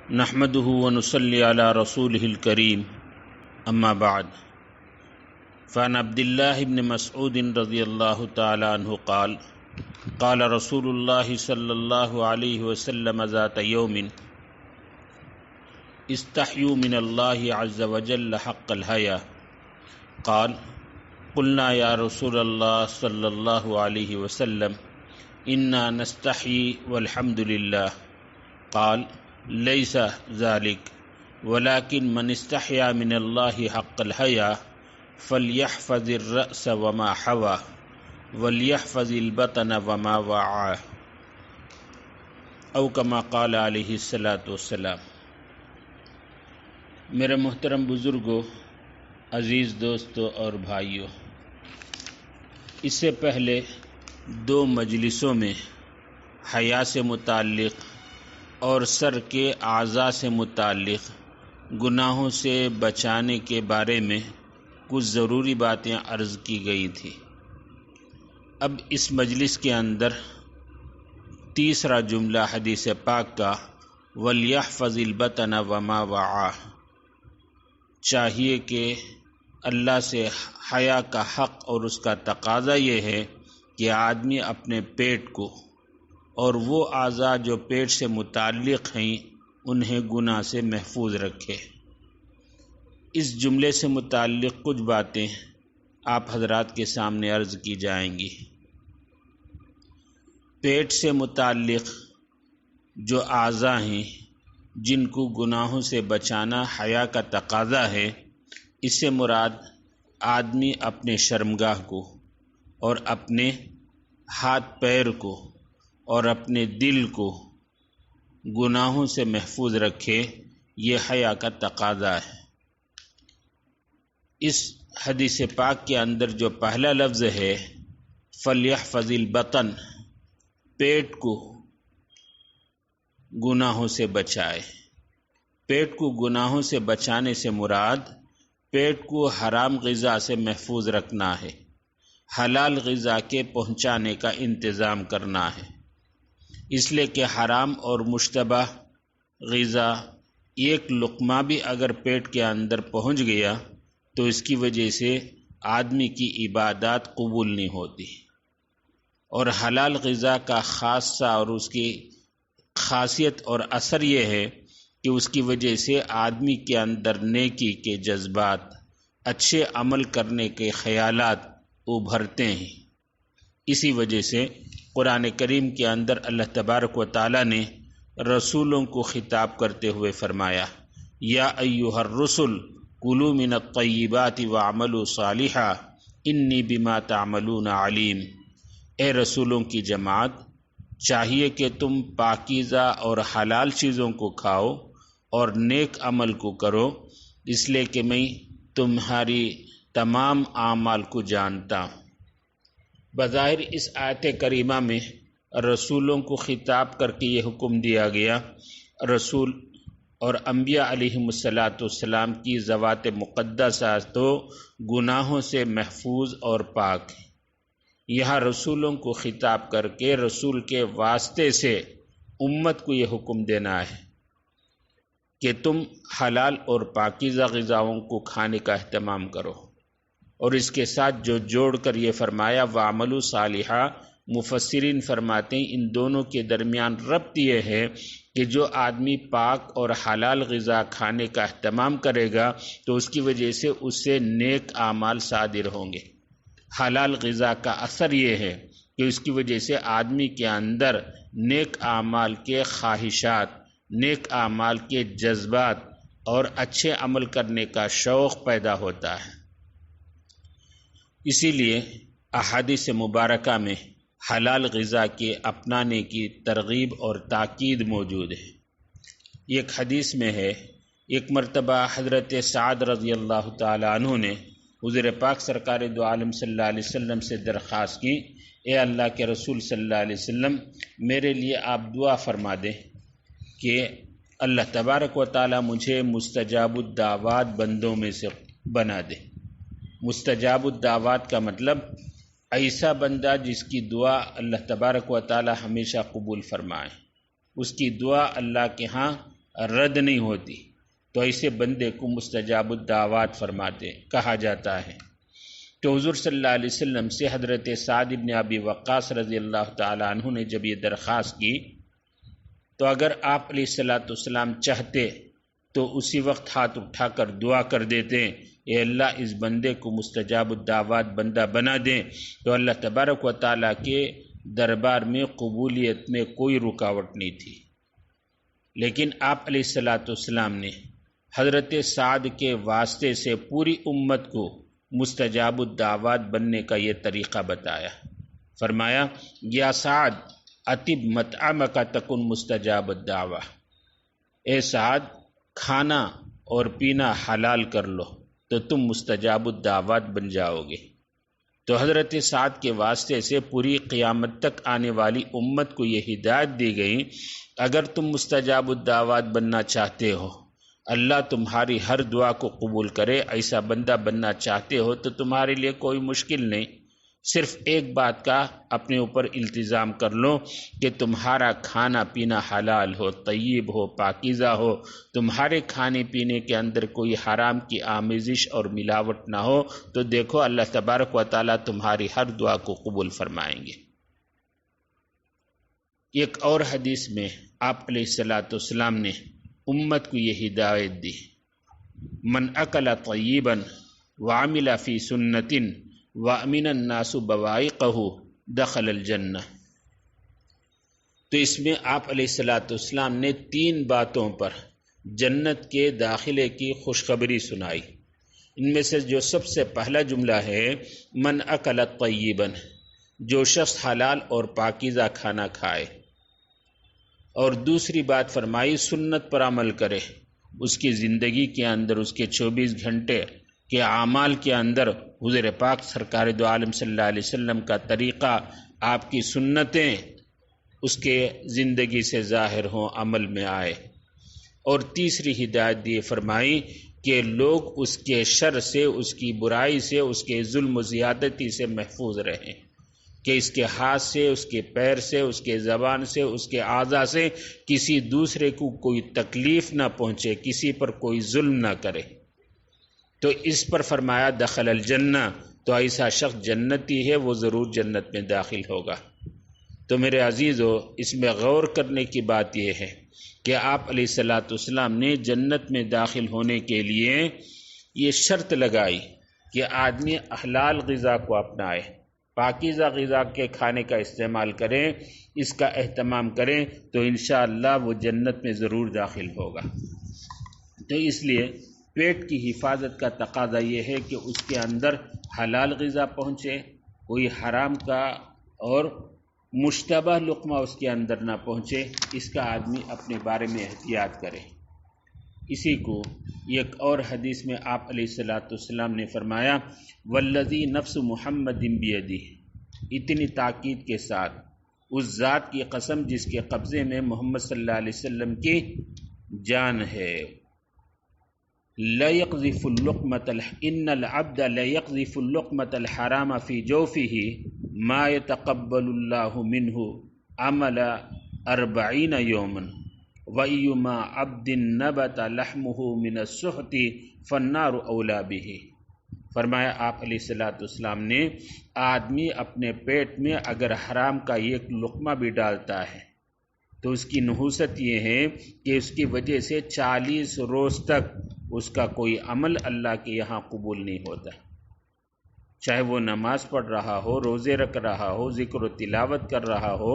نحمده ونصلي على رسوله الكريم اما بعد فعن عبد الله بن مسعود رضي الله تعالى عنه قال قال رسول الله صلى الله عليه وسلم ذات يوم استحيوا من الله عز وجل حق الحياء قال قلنا يا رسول الله صلى الله عليه وسلم إنا نستحيي والحمد لله قال ليس ذلك ولكن من استحيا من الله حق الحياء فليحفظ الرأس وما حوى وليحفظ البطن وما وعى او كما قال علیہ الصلاۃ والسلام۔ میرے محترم بزرگوں، عزیز دوستوں اور بھائیوں، اس سے پہلے 2 مجلسوں میں حیا سے متعلق اور سر کے اعضاء سے متعلق گناہوں سے بچانے کے بارے میں کچھ ضروری باتیں عرض کی گئی تھی۔ اب اس مجلس کے اندر تیسرا جملہ حدیث پاک کا وَلْيَحْفَظِ الْبَطَنَ وَمَا وَعَى، چاہیے کہ اللہ سے حیا کا حق اور اس کا تقاضا یہ ہے کہ آدمی اپنے پیٹ کو اور وہ اعضاء جو پیٹ سے متعلق ہیں انہیں گناہ سے محفوظ رکھے۔ اس جملے سے متعلق کچھ باتیں آپ حضرات کے سامنے عرض کی جائیں گی۔ پیٹ سے متعلق جو اعضاء ہیں جن کو گناہوں سے بچانا حیا کا تقاضا ہے، اس سے مراد آدمی اپنے شرمگاہ کو اور اپنے ہاتھ پیر کو اور اپنے دل کو گناہوں سے محفوظ رکھے، یہ حیا کا تقاضا ہے۔ اس حدیث پاک کے اندر جو پہلا لفظ ہے فَلْيَحْفَظِ الْبَطَنَ، پیٹ کو گناہوں سے بچائے۔ پیٹ کو گناہوں سے بچانے سے مراد پیٹ کو حرام غذا سے محفوظ رکھنا ہے، حلال غذا کے پہنچانے کا انتظام کرنا ہے، اس لیے کہ حرام اور مشتبہ غذا ایک لقمہ بھی اگر پیٹ کے اندر پہنچ گیا تو اس کی وجہ سے آدمی کی عبادات قبول نہیں ہوتی، اور حلال غذا کا خاصہ اور اس کی خاصیت اور اثر یہ ہے کہ اس کی وجہ سے آدمی کے اندر نیکی کے جذبات، اچھے عمل کرنے کے خیالات ابھرتے ہیں۔ اسی وجہ سے قرآن کریم کے اندر اللہ تبارک و تعالیٰ نے رسولوں کو خطاب کرتے ہوئے فرمایا یا ایھا الرسل کلوا من الطیبات واعملوا صالحا انی بما تعملون علیم، اے رسولوں کی جماعت، چاہیے کہ تم پاکیزہ اور حلال چیزوں کو کھاؤ اور نیک عمل کو کرو، اس لیے کہ میں تمہاری تمام اعمال کو جانتا ہوں۔ بظاہر اس آیت کریمہ میں رسولوں کو خطاب کر کے یہ حکم دیا گیا، رسول اور انبیاء علیہم السلام کی ذوات مقدسہ تو گناہوں سے محفوظ اور پاک ہیں۔ یہاں رسولوں کو خطاب کر کے رسول کے واسطے سے امت کو یہ حکم دینا ہے کہ تم حلال اور پاکیزہ غذاؤں کو کھانے کا اہتمام کرو، اور اس کے ساتھ جو جوڑ کر یہ فرمایا وَعَمَلُوا صَالِحًا، مفسرین فرماتے ہیں ان دونوں کے درمیان ربط یہ ہے کہ جو آدمی پاک اور حلال غذا کھانے کا اہتمام کرے گا تو اس کی وجہ سے اس سے نیک اعمال صادر ہوں گے۔ حلال غذا کا اثر یہ ہے کہ اس کی وجہ سے آدمی کے اندر نیک اعمال کے خواہشات، نیک اعمال کے جذبات اور اچھے عمل کرنے کا شوق پیدا ہوتا ہے۔ اسی لیے احادیث مبارکہ میں حلال غذا کے اپنانے کی ترغیب اور تاکید موجود ہے۔ ایک حدیث میں ہے، ایک مرتبہ حضرت سعد رضی اللہ تعالی عنہ نے حضور پاک سرکار دو عالم صلی اللہ علیہ وسلم سے درخواست کی، اے اللہ کے رسول صلی اللہ علیہ وسلم، میرے لیے آپ دعا فرما دیں کہ اللہ تبارک و تعالی مجھے مستجاب الدعوات بندوں میں سے بنا دے۔ مستجاب الدعوات کا مطلب ایسا بندہ جس کی دعا اللہ تبارک و تعالی ہمیشہ قبول فرمائے، اس کی دعا اللہ کے ہاں رد نہیں ہوتی، تو ایسے بندے کو مستجاب الدعوات فرماتے کہا جاتا ہے۔ تو حضور صلی اللہ علیہ وسلم سے حضرت سعد بن ابی وقاص رضی اللہ تعالیٰ عنہ نے جب یہ درخواست کی تو اگر آپ علیہ الصلوۃ والسلام چاہتے تو اسی وقت ہاتھ اٹھا کر دعا کر دیتے، اے اللہ اس بندے کو مستجاب الدعوات بندہ بنا دیں، تو اللہ تبارک و تعالیٰ کے دربار میں قبولیت میں کوئی رکاوٹ نہیں تھی۔ لیکن آپ علیہ الصلوۃ والسلام نے حضرت سعد کے واسطے سے پوری امت کو مستجاب الدعوات بننے کا یہ طریقہ بتایا۔ فرمایا یا سعد اطب مطعمک تکن مستجاب الدعوہ، اے سعد کھانا اور پینا حلال کر لو تو تم مستجاب الدعوات بن جاؤ گے۔ تو حضرت سعد کے واسطے سے پوری قیامت تک آنے والی امت کو یہ ہدایت دی گئی، اگر تم مستجاب الدعوات بننا چاہتے ہو، اللہ تمہاری ہر دعا کو قبول کرے، ایسا بندہ بننا چاہتے ہو تو تمہارے لیے کوئی مشکل نہیں، صرف ایک بات کا اپنے اوپر التزام کر لو کہ تمہارا کھانا پینا حلال ہو، طیب ہو، پاکیزہ ہو، تمہارے کھانے پینے کے اندر کوئی حرام کی آمیزش اور ملاوٹ نہ ہو، تو دیکھو اللہ تبارک و تعالیٰ تمہاری ہر دعا کو قبول فرمائیں گے۔ ایک اور حدیث میں آپ علیہ الصلوۃ والسلام نے امت کو یہ ہدایت دی، من اکل طیبا وعمل فی سنت وامن الناس بوائقہ دخل الجنہ۔ تو اس میں آپ علیہ الصلوۃ والسلام نے 3 باتوں پر جنت کے داخلے کی خوشخبری سنائی۔ ان میں سے جو سب سے پہلا جملہ ہے من اکل طیبا، جو شخص حلال اور پاکیزہ کھانا کھائے، اور دوسری بات فرمائی سنت پر عمل کرے، اس کی زندگی کے اندر اس کے 24 گھنٹے کے اعمال کے اندر حضور پاک سرکار دو عالم صلی اللہ علیہ وسلم کا طریقہ، آپ کی سنتیں اس کے زندگی سے ظاہر ہوں، عمل میں آئے۔ اور تیسری ہدایت دی فرمائی کہ لوگ اس کے شر سے، اس کی برائی سے، اس کے ظلم و زیادتی سے محفوظ رہیں، کہ اس کے ہاتھ سے، اس کے پیر سے، اس کے زبان سے، اس کے اعضاء سے کسی دوسرے کو کوئی تکلیف نہ پہنچے، کسی پر کوئی ظلم نہ کرے۔ تو اس پر فرمایا دخل الجنہ، تو ایسا شخص جنتی ہے، وہ ضرور جنت میں داخل ہوگا۔ تو میرے عزیزو، اس میں غور کرنے کی بات یہ ہے کہ آپ علیہ الصلوۃ والسلام نے جنت میں داخل ہونے کے لیے یہ شرط لگائی کہ آدمی حلال غذا کو اپنائے، پاکیزہ غذا کے کھانے کا استعمال کریں، اس کا اہتمام کریں، تو انشاءاللہ وہ جنت میں ضرور داخل ہوگا۔ تو اس لیے پیٹ کی حفاظت کا تقاضا یہ ہے کہ اس کے اندر حلال غذا پہنچے، کوئی حرام کا اور مشتبہ لقمہ اس کے اندر نہ پہنچے، اس کا آدمی اپنے بارے میں احتیاط کرے۔ اسی کو ایک اور حدیث میں آپ علیہ الصلوۃ والسلام نے فرمایا والذی نفس محمد بیدہ، اتنی تاکید کے ساتھ اس ذات کی قسم جس کے قبضے میں محمد صلی اللہ علیہ وسلم کی جان ہے، لَيَقْذِفُ اللُّقْمَةَ إِنَّ الْعَبْدَ لَيَقْذِفُ اللُّقْمَةَ الْحَرَامَ فِي جَوْفِهِ مَا يَتَقَبَّلُ اللَّهُ مِنْهُ عَمَلَ 40 يَوْمًا وَأَيُّمَا عَبْدٍ نَبَتَ لَحْمُهُ مِنَ السُّحْتِ فَالنَّارُ أَوْلَى بِهِ۔ فرمایا آپ علیہ الصلوۃ والسلام نے آدمی اپنے پیٹ میں اگر حرام کا ایک لقمہ بھی ڈالتا ہے تو اس کی نحوست یہ ہے کہ اس کی وجہ سے 40 روز تک اس کا کوئی عمل اللہ کے یہاں قبول نہیں ہوتا، چاہے وہ نماز پڑھ رہا ہو، روزے رکھ رہا ہو، ذکر و تلاوت کر رہا ہو۔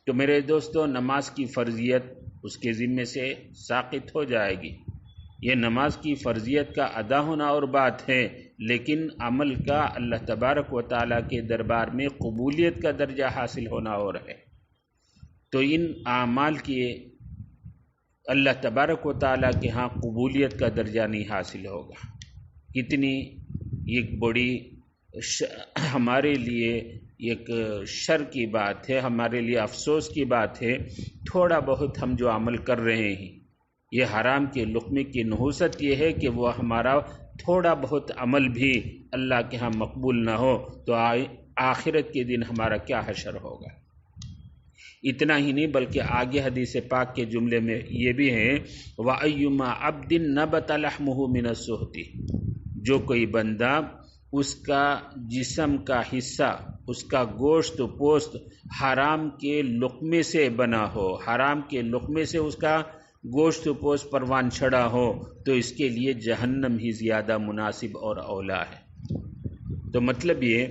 تو میرے دوستو، نماز کی فرضیت اس کے ذمے سے ساقط ہو جائے گی۔ یہ نماز کی فرضیت کا ادا ہونا اور بات ہے، لیکن عمل کا اللہ تبارک و تعالیٰ کے دربار میں قبولیت کا درجہ حاصل ہونا اور ہے۔ تو ان اعمال کی اللہ تبارک و تعالیٰ کے ہاں قبولیت کا درجہ نہیں حاصل ہوگا۔ کتنی ایک بڑی ہمارے لیے ایک شر کی بات ہے، ہمارے لیے افسوس کی بات ہے، تھوڑا بہت ہم جو عمل کر رہے ہیں، یہ حرام کے لقمے کی نحوست یہ ہے کہ وہ ہمارا تھوڑا بہت عمل بھی اللہ کے ہاں مقبول نہ ہو، تو آخرت کے دن ہمارا کیا حشر ہوگا۔ اتنا ہی نہیں بلکہ آگے حدیث پاک کے جملے میں یہ بھی ہیں وَأَيُّمَا عَبْدٍ نَبَتَ لَحْمُهُ مِنَ السُّحْتِ، جو کوئی بندہ اس کا جسم کا حصہ، اس کا گوشت و پوست حرام کے لقمے سے بنا ہو، حرام کے لقمے سے اس کا گوشت و پوست پروان چڑھا ہو، تو اس کے لیے جہنم ہی زیادہ مناسب اور اولا ہے۔ تو مطلب یہ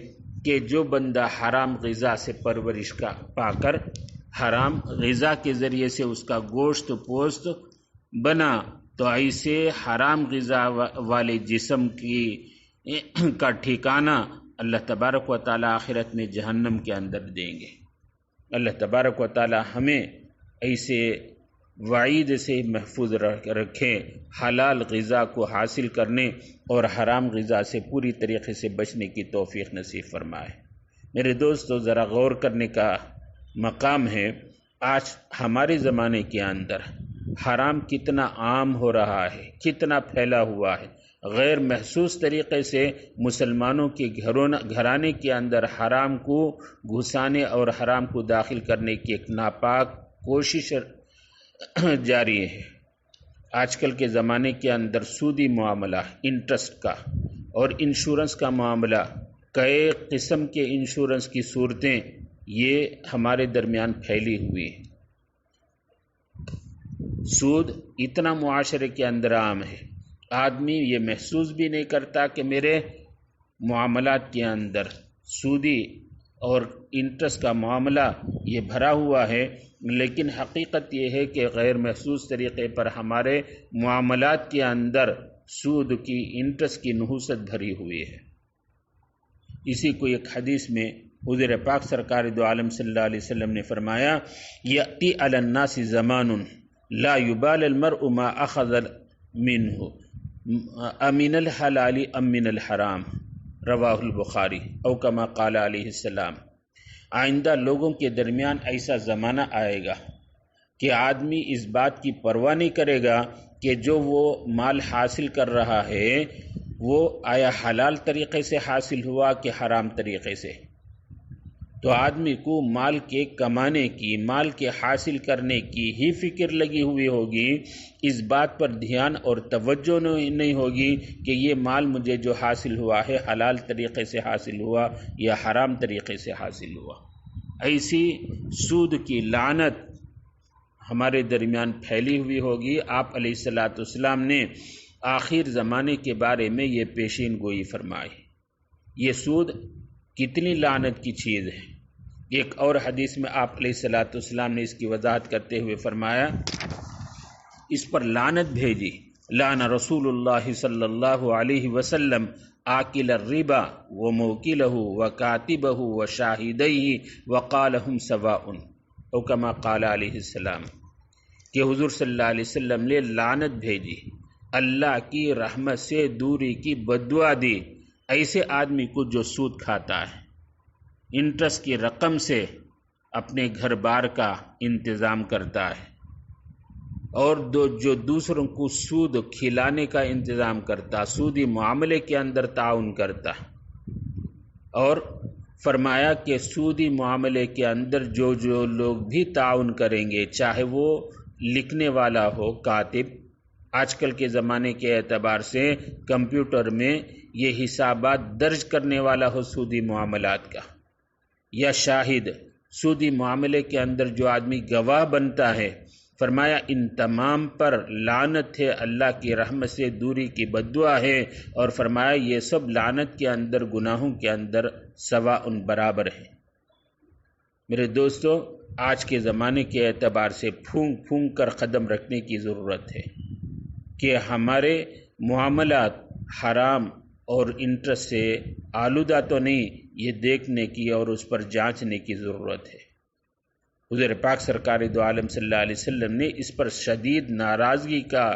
کہ جو بندہ حرام غذا سے پرورش کا پا کر حرام غذا کے ذریعے سے اس کا گوشت و پوست بنا، تو ایسے حرام غذا والے جسم کا ٹھکانہ اللہ تبارک و تعالی آخرت میں جہنم کے اندر دیں گے۔ اللہ تبارک و تعالی ہمیں ایسے وعید سے محفوظ رکھے، حلال غذا کو حاصل کرنے اور حرام غذا سے پوری طریقے سے بچنے کی توفیق نصیب فرمائے۔ میرے دوستو، ذرا غور کرنے کا مقام ہے، آج ہمارے زمانے کے اندر حرام کتنا عام ہو رہا ہے، کتنا پھیلا ہوا ہے۔ غیر محسوس طریقے سے مسلمانوں کے گھرانے کے اندر حرام کو گھسانے اور حرام کو داخل کرنے کی ایک ناپاک کوشش جاری ہے۔ آج کل کے زمانے کے اندر سودی معاملہ، انٹرسٹ کا اور انشورنس کا معاملہ، کئی قسم کے انشورنس کی صورتیں یہ ہمارے درمیان پھیلی ہوئی ہیں۔ سود اتنا معاشرے کے اندر عام ہے، آدمی یہ محسوس بھی نہیں کرتا کہ میرے معاملات کے اندر سودی اور انٹرسٹ کا معاملہ یہ بھرا ہوا ہے، لیکن حقیقت یہ ہے کہ غیر محسوس طریقے پر ہمارے معاملات کے اندر سود کی، انٹرسٹ کی نحوست بھری ہوئی ہے۔ اسی کو ایک حدیث میں حضور پاک سرکار دو عالم صلی اللہ علیہ وسلم نے فرمایا یأتی علی الناس زمان لا یبال المرء ما اخذ منہ امن الحلال ام من الحرام، رواہ البخاری، او کما قال علیہ السلام۔ آئندہ لوگوں کے درمیان ایسا زمانہ آئے گا کہ آدمی اس بات کی پرواہ نہیں کرے گا کہ جو وہ مال حاصل کر رہا ہے وہ آیا حلال طریقے سے حاصل ہوا کہ حرام طریقے سے۔ تو آدمی کو مال کے کمانے کی، مال کے حاصل کرنے کی ہی فکر لگی ہوئی ہوگی، اس بات پر دھیان اور توجہ نہیں ہوگی کہ یہ مال مجھے جو حاصل ہوا ہے حلال طریقے سے حاصل ہوا یا حرام طریقے سے حاصل ہوا۔ ایسی سود کی لعنت ہمارے درمیان پھیلی ہوئی ہوگی۔ آپ علیہ الصلوۃ والسلام نے آخر زمانے کے بارے میں یہ پیشین گوئی فرمائی۔ یہ سود کتنی لعنت کی چیز ہے۔ ایک اور حدیث میں آپ علیہ الصلوۃ والسلام نے اس کی وضاحت کرتے ہوئے فرمایا، اس پر لعنت بھیجی، لعن رسول اللہ صلی اللہ علیہ وسلم آکل الربا وموکلہ وکاتبہ وشاہدیہ وقال ہم سواء، او کما قال علیہ السلام، کہ حضور صلی اللہ علیہ وسلم نے لعنت بھیجی، اللہ کی رحمت سے دوری کی بددعا دی ایسے آدمی کو جو سود کھاتا ہے، انٹرسٹ کی رقم سے اپنے گھر بار کا انتظام کرتا ہے، اور جو دوسروں کو سود کھلانے کا انتظام کرتا، سودی معاملے کے اندر تعاون کرتا۔ اور فرمایا کہ سودی معاملے کے اندر جو لوگ بھی تعاون کریں گے، چاہے وہ لکھنے والا ہو، کاتب، آج کل کے زمانے کے اعتبار سے کمپیوٹر میں یہ حسابات درج کرنے والا ہو سودی معاملات کا، یا شاہد، سودی معاملے کے اندر جو آدمی گواہ بنتا ہے، فرمایا ان تمام پر لعنت ہے، اللہ کی رحمت سے دوری کی بددعا ہے، اور فرمایا یہ سب لعنت کے اندر، گناہوں کے اندر سواء برابر ہے۔ میرے دوستو، آج کے زمانے کے اعتبار سے پھونک پھونک کر قدم رکھنے کی ضرورت ہے کہ ہمارے معاملات حرام اور انٹرسٹ سے آلودہ تو نہیں، یہ دیکھنے کی اور اس پر جانچنے کی ضرورت ہے۔ حضور پاک سرکار دو عالم صلی اللہ علیہ وسلم نے اس پر شدید ناراضگی کا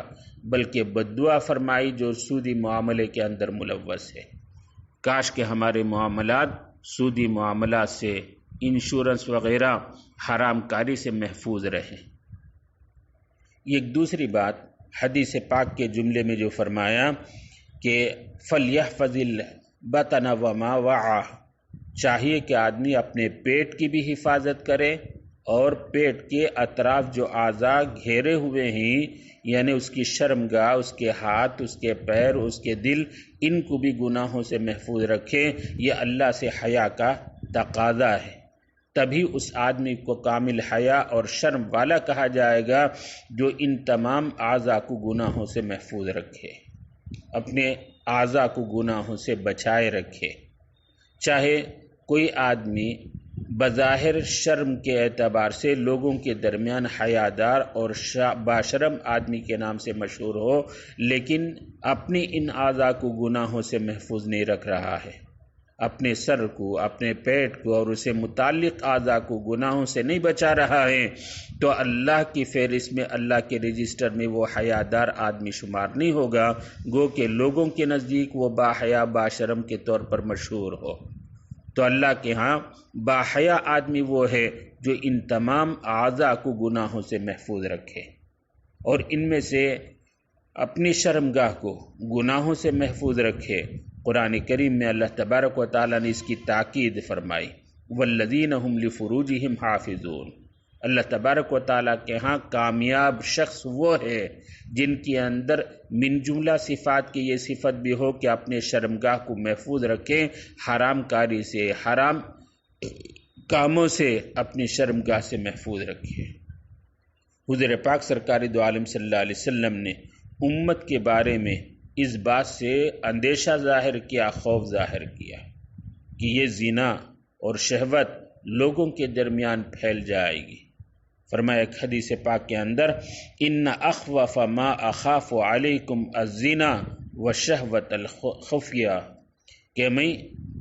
بلکہ بددعا فرمائی جو سودی معاملے کے اندر ملوث ہے۔ کاش کہ ہمارے معاملات سودی معاملات سے، انشورنس وغیرہ حرام کاری سے محفوظ رہیں۔ ایک دوسری بات حدیث پاک کے جملے میں جو فرمایا کہ فَلْيَحْفَظِ الْبَطْنَ وَمَا وَعَى، چاہیے کہ آدمی اپنے پیٹ کی بھی حفاظت کرے اور پیٹ کے اطراف جو اعضاء گھیرے ہوئے ہیں، یعنی اس کی شرمگاہ، اس کے ہاتھ، اس کے پیر، اس کے دل، ان کو بھی گناہوں سے محفوظ رکھے۔ یہ اللہ سے حیا کا تقاضا ہے، تبھی اس آدمی کو کامل حیا اور شرم والا کہا جائے گا جو ان تمام اعضاء کو گناہوں سے محفوظ رکھے، اپنے اعضاء کو گناہوں سے بچائے رکھے۔ چاہے کوئی آدمی بظاہر شرم کے اعتبار سے لوگوں کے درمیان حیادار اور باشرم آدمی کے نام سے مشہور ہو، لیکن اپنی ان اعضاء کو گناہوں سے محفوظ نہیں رکھ رہا ہے، اپنے سر کو، اپنے پیٹ کو اور اسے متعلق اعضاء کو گناہوں سے نہیں بچا رہا ہے، تو اللہ کی فہرست میں، اللہ کے رجسٹر میں وہ حیادار آدمی شمار نہیں ہوگا، گو کہ لوگوں کے نزدیک وہ باحیا باشرم کے طور پر مشہور ہو۔ تو اللہ کے ہاں باحیا آدمی وہ ہے جو ان تمام اعضاء کو گناہوں سے محفوظ رکھے اور ان میں سے اپنی شرمگاہ کو گناہوں سے محفوظ رکھے۔ قرآن کریم میں اللہ تبارک و تعالیٰ نے اس کی تاکید فرمائی، والذین هم لفروجہم حافظون۔ اللہ تبارک و تعالیٰ کے ہاں کامیاب شخص وہ ہے جن کے اندر من جملہ صفات کی یہ صفت بھی ہو کہ اپنے شرمگاہ کو محفوظ رکھیں، حرام کاری سے، حرام کاموں سے اپنی شرمگاہ سے محفوظ رکھیں۔ حضور پاک سرکار دو عالم صلی اللہ علیہ وسلم نے امت کے بارے میں اس بات سے اندیشہ ظاہر کیا، خوف ظاہر کیا کہ یہ زنا اور شہوت لوگوں کے درمیان پھیل جائے گی۔ فرمایا ایک حدیث پاک کے اندر، ان اخوف ما اخاف علیکم الزنا والشہوۃ الخفیہ، کہ میں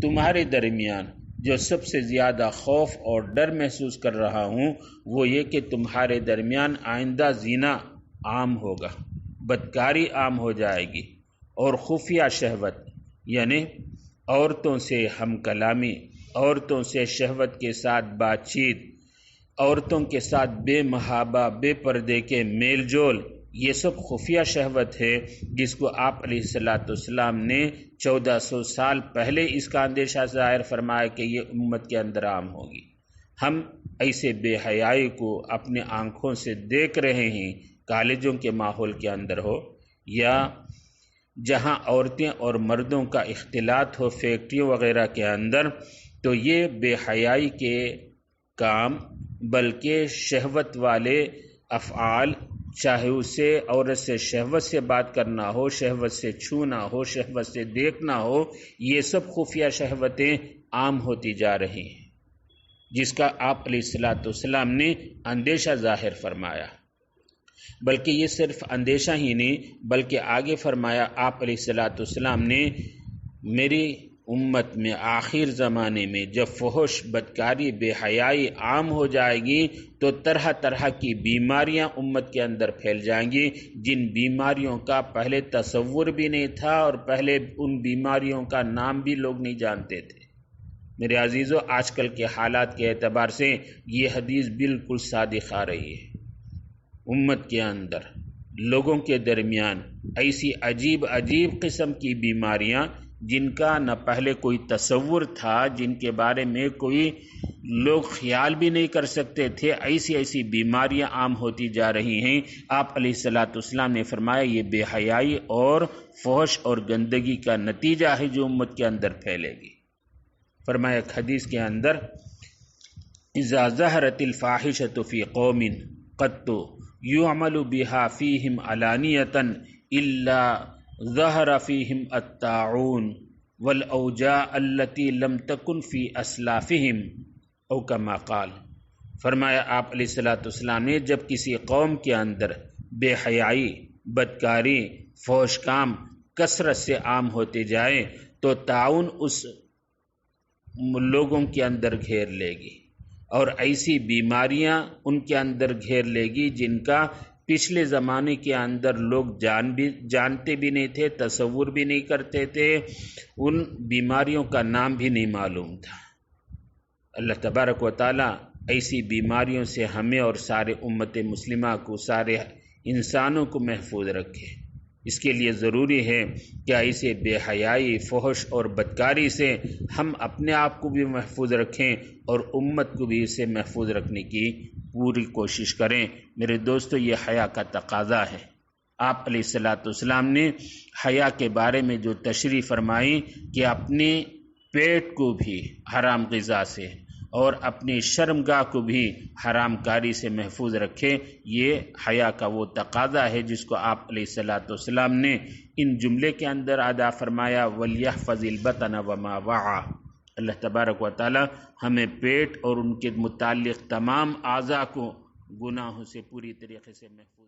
تمہارے درمیان جو سب سے زیادہ خوف اور ڈر محسوس کر رہا ہوں وہ یہ کہ تمہارے درمیان آئندہ زنا عام ہوگا، بدکاری عام ہو جائے گی، اور خفیہ شہوت یعنی عورتوں سے ہم کلامی، عورتوں سے شہوت کے ساتھ بات چیت، عورتوں کے ساتھ بے محابہ بے پردے کے میل جول، یہ سب خفیہ شہوت ہے جس کو آپ علیہ السلام نے 1400 سال پہلے اس کا اندیشہ ظاہر فرمایا کہ یہ امت کے اندر عام ہوگی۔ ہم ایسے بے حیائی کو اپنے آنکھوں سے دیکھ رہے ہیں، کالجوں کے ماحول کے اندر ہو یا جہاں عورتیں اور مردوں کا اختلاط ہو، فیکٹریوں وغیرہ کے اندر، تو یہ بے حیائی کے کام بلکہ شہوت والے افعال، چاہے اسے عورت سے شہوت سے بات کرنا ہو، شہوت سے چھونا ہو، شہوت سے دیکھنا ہو، یہ سب خفیہ شہوتیں عام ہوتی جا رہی ہیں، جس کا آپ علیہ السلام نے اندیشہ ظاہر فرمایا۔ بلکہ یہ صرف اندیشہ ہی نہیں، بلکہ آگے فرمایا آپ علیہ السلام نے، میری امت میں آخر زمانے میں جب فحش، بدکاری، بے حیائی عام ہو جائے گی تو طرح طرح کی بیماریاں امت کے اندر پھیل جائیں گی، جن بیماریوں کا پہلے تصور بھی نہیں تھا اور پہلے ان بیماریوں کا نام بھی لوگ نہیں جانتے تھے۔ میرے عزیزو، آج کل کے حالات کے اعتبار سے یہ حدیث بالکل صادق آ رہی ہے۔ امت کے اندر لوگوں کے درمیان ایسی عجیب عجیب قسم کی بیماریاں جن کا نہ پہلے کوئی تصور تھا، جن کے بارے میں کوئی لوگ خیال بھی نہیں کر سکتے تھے، ایسی ایسی بیماریاں عام ہوتی جا رہی ہیں۔ آپ علیہ السلام نے فرمایا یہ بے حیائی اور فحش اور گندگی کا نتیجہ ہے جو امت کے اندر پھیلے گی۔ فرمایا ایک حدیث کے اندر، اذا ظہرت الفاحشۃ فی قوم قط یعمل بها فیہم علانیۃ الا ظہر فیہم الطاعون والاوجاع التي لم تکن فی اسلافہم او کما قال۔ فرمایا آپ علیہ السلام نے، جب کسی قوم کے اندر بے حیائی، بدکاری، فحش کام کثرت سے عام ہوتے جائیں تو طاعون اس لوگوں کے اندر گھیر لے گی، اور ایسی بیماریاں ان کے اندر گھیر لے گی جن کا پچھلے زمانے کے اندر لوگ جانتے بھی نہیں تھے، تصور بھی نہیں کرتے تھے، ان بیماریوں کا نام بھی نہیں معلوم تھا۔ اللہ تبارک و تعالیٰ ایسی بیماریوں سے ہمیں اور سارے امت مسلمہ کو، سارے انسانوں کو محفوظ رکھے۔ اس کے لیے ضروری ہے کہ ایسے بے حیائی، فحش اور بدکاری سے ہم اپنے آپ کو بھی محفوظ رکھیں اور امت کو بھی اسے محفوظ رکھنے کی پوری کوشش کریں۔ میرے دوستو، یہ حیا کا تقاضا ہے۔ آپ علیہ الصلوۃ والسلام نے حیا کے بارے میں جو تشریح فرمائی کہ اپنے پیٹ کو بھی حرام غذا سے اور اپنی شرمگاہ کو بھی حرام کاری سے محفوظ رکھے، یہ حیا کا وہ تقاضا ہے جس کو آپ علیہ الصلوۃ والسلام نے ان جملے کے اندر ادا فرمایا، وَلْيَحْفَظِ الْبَطَنَ وَمَا وَعَى۔ اللہ تبارک و تعالی ہمیں پیٹ اور ان کے متعلق تمام اعضاء کو گناہوں سے پوری طریقے سے محفوظ